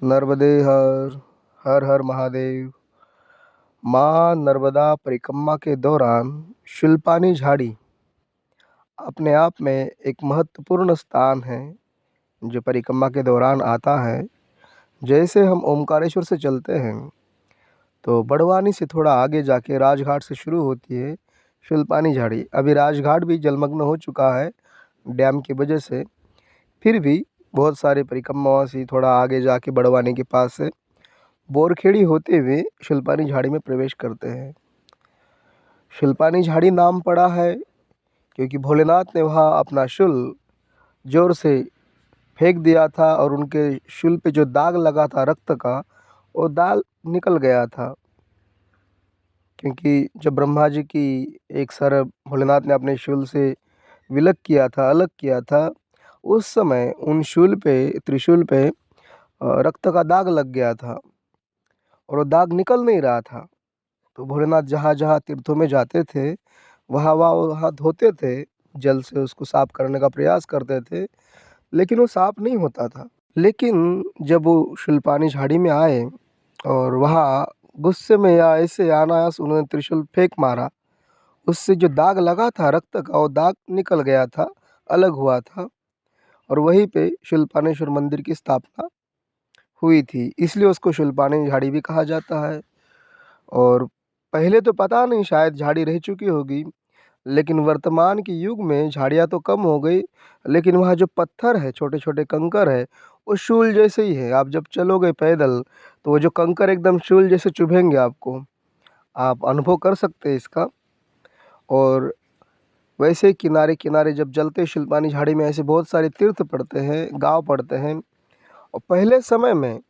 नर्मदे हर, हर हर महादेव। माँ नर्मदा परिक्रमा के दौरान शूलपानी झाड़ी अपने आप में एक महत्वपूर्ण स्थान है जो परिक्रमा के दौरान आता है। जैसे हम ओमकारेश्वर से चलते हैं तो बड़वानी से थोड़ा आगे जाके राजघाट से शुरू होती है शूलपानी झाड़ी। अभी राजघाट भी जलमग्न हो चुका है डैम की वजह से, फिर भी बहुत सारे परिक्रमावासी थोड़ा आगे जाके बड़वानी के पास से बोरखेड़ी होते हुए शूलपानी झाड़ी में प्रवेश करते हैं। शूलपानी झाड़ी नाम पड़ा है क्योंकि भोलेनाथ ने वहाँ अपना शूल जोर से फेंक दिया था और उनके शूल पे जो दाग लगा था रक्त का, वो दाग निकल गया था। क्योंकि जब ब्रह्मा जी की एक सर भोलेनाथ ने अपने शूल से विलग किया था, अलग किया था, उस समय उन शूल पे, त्रिशूल पे रक्त का दाग लग गया था और वो दाग निकल नहीं रहा था। तो भोलेनाथ जहाँ जहाँ तीर्थों में जाते थे वहाँ वहाँ वहाँ धोते थे, जल से उसको साफ करने का प्रयास करते थे, लेकिन वो साफ नहीं होता था। लेकिन जब वो शूलपानी झाड़ी में आए और वहाँ गुस्से में या ऐसे अनायास उन्होंने त्रिशूल फेंक मारा, उससे जो दाग लगा था रक्त का, वो दाग निकल गया था, अलग हुआ था और वहीं पे शूलपानेश्वर मंदिर की स्थापना हुई थी। इसलिए उसको शूलपानी झाड़ी भी कहा जाता है। और पहले तो पता नहीं, शायद झाड़ी रह चुकी होगी, लेकिन वर्तमान के युग में झाड़ियाँ तो कम हो गई, लेकिन वहाँ जो पत्थर है, छोटे छोटे कंकर है, वो शूल जैसे ही है। आप जब चलोगे पैदल तो वो जो कंकर एकदम शूल जैसे चुभेंगे आपको, आप अनुभव कर सकते हैं इसका। और वैसे ही किनारे किनारे जब चलते शूलपानी झाड़ी में ऐसे बहुत सारे तीर्थ पड़ते हैं, गांव पड़ते हैं। और पहले समय में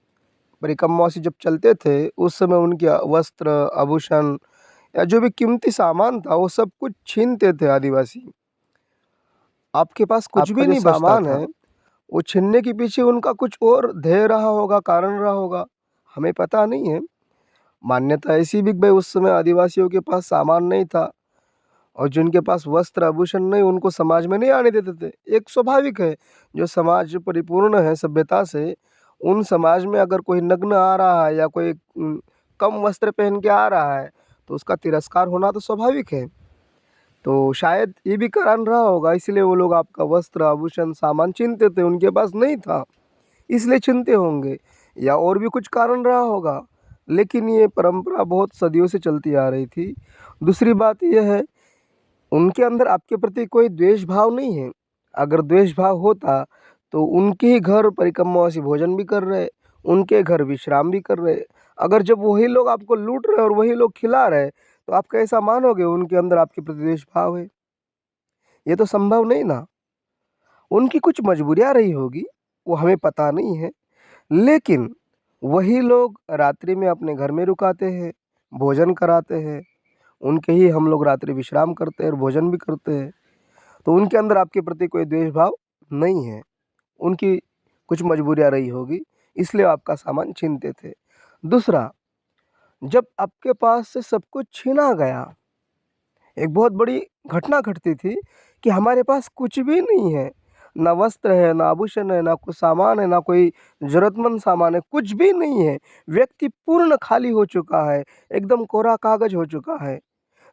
परिक्रमावासी जब चलते थे उस समय उनके वस्त्र, आभूषण या जो भी कीमती सामान था वो सब कुछ छीनते थे आदिवासी। आपके पास कुछ आपका भी जो नहीं सामान सामान था, है, वो छीनने के पीछे उनका कुछ और ध्येय रहा होगा, कारण रहा होगा, हमें पता नहीं है। मान्यता ऐसी भी कि भाई उस समय आदिवासियों के पास सामान नहीं था और जिनके पास वस्त्र आभूषण नहीं, उनको समाज में नहीं आने देते थे। एक स्वाभाविक है, जो समाज परिपूर्ण है सभ्यता से, उन समाज में अगर कोई नग्न आ रहा है या कोई कम वस्त्र पहन के आ रहा है तो उसका तिरस्कार होना तो स्वाभाविक है। तो शायद ये भी कारण रहा होगा, इसलिए वो लोग आपका वस्त्र, आभूषण, सामान छीनते थे। उनके पास नहीं था इसलिए छीनते होंगे, या और भी कुछ कारण रहा होगा, लेकिन ये परंपरा बहुत सदियों से चलती आ रही थी। दूसरी बात यह है, उनके अंदर आपके प्रति कोई द्वेष भाव नहीं है। अगर द्वेष भाव होता तो उनके ही घर परिक्रमावासी भोजन भी कर रहे, उनके घर विश्राम भी कर रहे। अगर जब वही लोग आपको लूट रहे और वही लोग खिला रहे तो आप कैसा मानोगे उनके अंदर आपके प्रति द्वेष भाव है? ये तो संभव नहीं ना। उनकी कुछ मजबूरियां रही होगी, वो हमें पता नहीं है, लेकिन वही लोग रात्रि में अपने घर में रुकाते हैं, भोजन कराते हैं, उनके ही हम लोग रात्रि विश्राम करते हैं और भोजन भी करते हैं। तो उनके अंदर आपके प्रति कोई द्वेष भाव नहीं है। उनकी कुछ मजबूरियां रही होगी, इसलिए आपका सामान छीनते थे। दूसरा, जब आपके पास से सब कुछ छीना गया, एक बहुत बड़ी घटना घटती थी कि हमारे पास कुछ भी नहीं है, ना वस्त्र है, ना आभूषण है, ना कुछ सामान है, ना कोई ज़रूरतमंद सामान है, कुछ भी नहीं है। व्यक्ति पूर्ण खाली हो चुका है, एकदम कोरा कागज़ हो चुका है।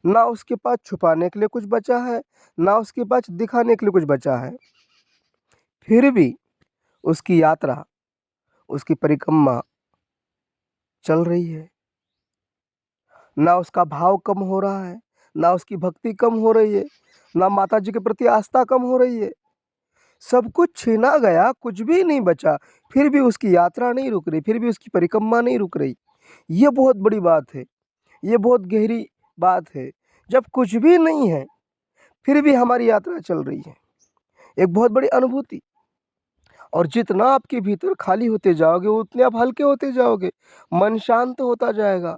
ना उसके पास छुपाने के लिए कुछ बचा है, ना उसके पास दिखाने के लिए कुछ बचा है। फिर भी उसकी यात्रा, उसकी परिक्रमा चल रही है। ना उसका भाव कम हो रहा है, ना उसकी भक्ति कम हो रही है, ना माता जी के प्रति आस्था कम हो रही है। सब कुछ छीना गया, कुछ भी नहीं बचा, फिर भी उसकी यात्रा नहीं रुक रही, फिर भी उसकी परिक्रमा नहीं रुक रही। ये बहुत बड़ी बात है, ये बहुत गहरी बात है। जब कुछ भी नहीं है, फिर भी हमारी यात्रा चल रही है, एक बहुत बड़ी अनुभूति। और जितना आपके भीतर खाली होते जाओगे, उतने आप हल्के होते जाओगे, मन शांत होता जाएगा,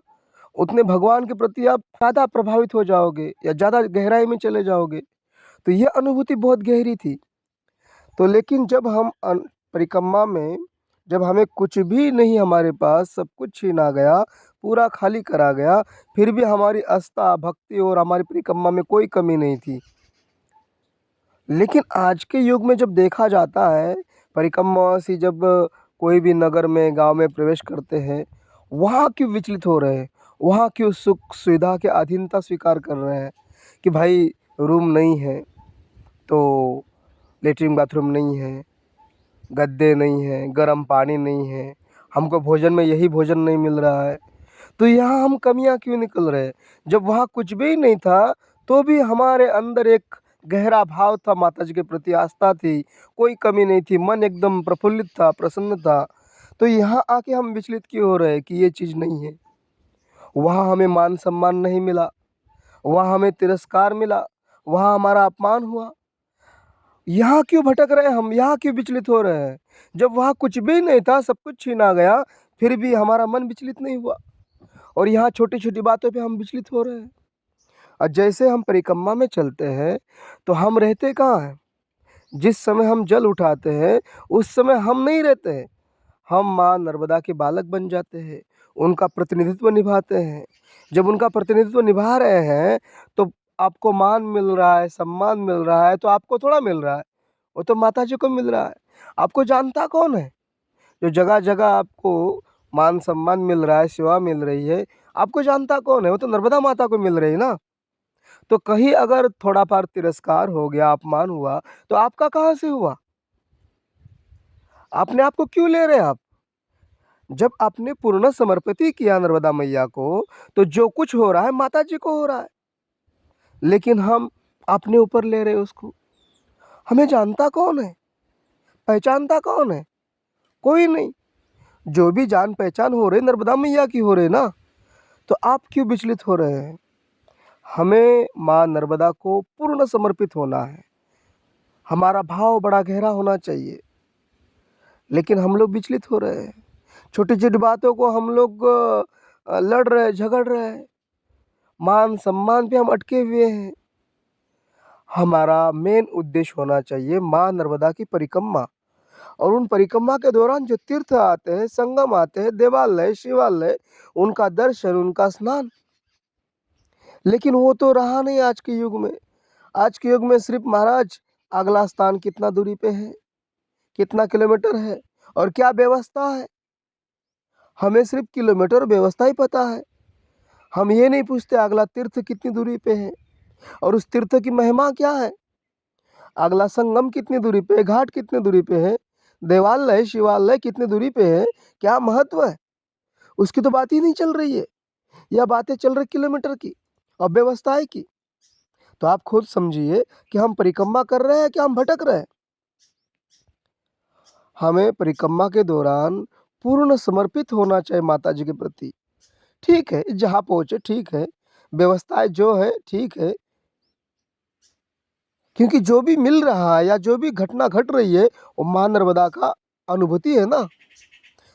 उतने भगवान के प्रति आप ज़्यादा प्रभावित हो जाओगे या ज़्यादा गहराई में चले जाओगे। तो यह अनुभूति बहुत गहरी थी। तो लेकिन जब हम परिक्रमा में, जब हमें कुछ भी नहीं, हमारे पास सब कुछ छीना गया, पूरा खाली करा गया, फिर भी हमारी आस्था, भक्ति और हमारी परिक्रमा में कोई कमी नहीं थी। लेकिन आज के युग में जब देखा जाता है, परिक्रमावासी जब कोई भी नगर में, गाँव में प्रवेश करते हैं, वहाँ क्यों विचलित हो रहे हैं? वहाँ क्यों सुख सुविधा के अधीनता स्वीकार कर रहे हैं कि भाई रूम नहीं है, तो लेट्रिन बाथरूम नहीं है, गद्दे नहीं हैं, गर्म पानी नहीं है, हमको भोजन में यही भोजन नहीं मिल रहा है। तो यहाँ हम कमियाँ क्यों निकल रहे हैं? जब वहाँ कुछ भी नहीं था, तो भी हमारे अंदर एक गहरा भाव था, माता जी के प्रति आस्था थी, कोई कमी नहीं थी, मन एकदम प्रफुल्लित था, प्रसन्न था। तो यहाँ आके हम विचलित क्यों हो रहे हैं कि ये चीज़ नहीं है? वहाँ हमें मान-सम्मान नहीं मिला, वहाँ हमें तिरस्कार मिला, वहाँ हमारा अपमान हुआ। यहाँ क्यों भटक रहे हैं हम? यहाँ क्यों विचलित हो रहे हैं? जब वहाँ कुछ भी नहीं था, सब कुछ छीना गया, फिर भी हमारा मन विचलित नहीं हुआ और यहाँ छोटी-छोटी बातों पे हम विचलित हो रहे हैं। और जैसे हम परिक्रमा में चलते हैं, तो हम रहते कहाँ हैं? जिस समय हम जल उठाते हैं, उस समय हम नहीं रहते हैं। हम माँ नर्मदा के बालक बन जाते हैं, उनका प्रतिनिधित्व निभाते हैं। जब उनका प्रतिनिधित्व निभा रहे हैं, तो आपको मान मिल रहा है, सम्मान मिल रहा है, तो आपको थोड़ा मिल रहा है, वो तो माता जी को मिल रहा है। आपको जानता कौन है? जो जगह-जगह आपको मान-सम्मान मिल रहा है, सेवा मिल रही है, आपको जानता कौन है? वो तो नर्मदा माता को मिल रही है ना। तो कहीं अगर थोड़ा-फार तिरस्कार हो गया, अपमान हुआ, तो आपका कहाँ से हुआ? अपने आप को क्यों ले रहे हैं आप? जब आपने पूर्ण समर्पित ही किया नर्मदा मैया को, तो जो कुछ हो रहा है माता जी को हो रहा है। लेकिन हम अपने ऊपर ले रहे हैं उसको। हमें जानता कौन है? पहचानता कौन है? कोई नहीं। जो भी जान-पहचान हो रही नर्मदा मैया की हो रही ना, तो आप क्यों विचलित हो रहे हैं? हमें माँ नर्मदा को पूर्ण समर्पित होना है। हमारा भाव बड़ा गहरा होना चाहिए। लेकिन हम लोग विचलित हो रहे हैं। छोटी-छोटी बातों को हम लोग लड़ रहे हैं, झगड़ रहे हैं। मान-सम्मान पे हम अटके हुए हैं। हमारा मेन उद्देश्य होना चाहिए माँ नर्मदा की परिक्रमा और उन परिक्रमा के दौरान जो तीर्थ आते हैं, संगम आते हैं, देवालय, शिवालय, उनका दर्शन, उनका स्नान। लेकिन वो तो रहा नहीं आज के युग में। आज के युग में सिर्फ़ महाराज अगला स्थान कितना दूरी पे है, कितना किलोमीटर है और क्या व्यवस्था है, हमें सिर्फ़ किलोमीटर और व्यवस्था ही पता है। हम ये नहीं पूछते अगला तीर्थ कितनी दूरी पे है और उस तीर्थ की महिमा क्या है? अगला संगम कितनी दूरी पे है, घाट कितनी दूरी पे है, देवालय, शिवालय कितनी दूरी पे है, क्या महत्व है? उसकी तो बात ही नहीं चल रही है। यह बातें चल रही किलोमीटर की और व्यवस्थाएँ की। तो आप खुद समझिए कि हम परिक्रमा कर रहे हैं कि हम भटक रहे हैं? हमें परिक्रमा के दौरान पूर्ण समर्पित होना चाहिए माता जी के प्रति। ठीक है, जहाँ पहुँचे ठीक है, व्यवस्थाएँ जो है ठीक है, क्योंकि जो भी मिल रहा है या जो भी घटना घट रही है, वो माँ नर्मदा का अनुभूति है ना,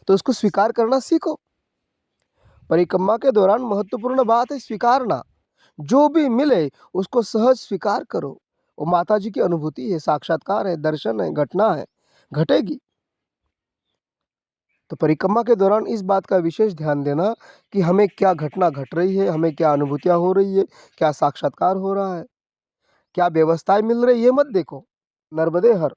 तो उसको स्वीकार करना सीखो। परिक्रमा के दौरान महत्वपूर्ण बात है स्वीकारना। जो भी मिले उसको सहज स्वीकार करो। वो माता जी की अनुभूति है, साक्षात्कार है, दर्शन है, घटना है, घटेगी। तो परिक्रमा के दौरान इस बात का विशेष ध्यान देना कि हमें क्या घटना घट रही है, हमें क्या अनुभूतियाँ हो रही है, क्या साक्षात्कार हो रहा है, क्या व्यवस्थाएँ मिल रही है, ये मत देखो। नर्मदे हर।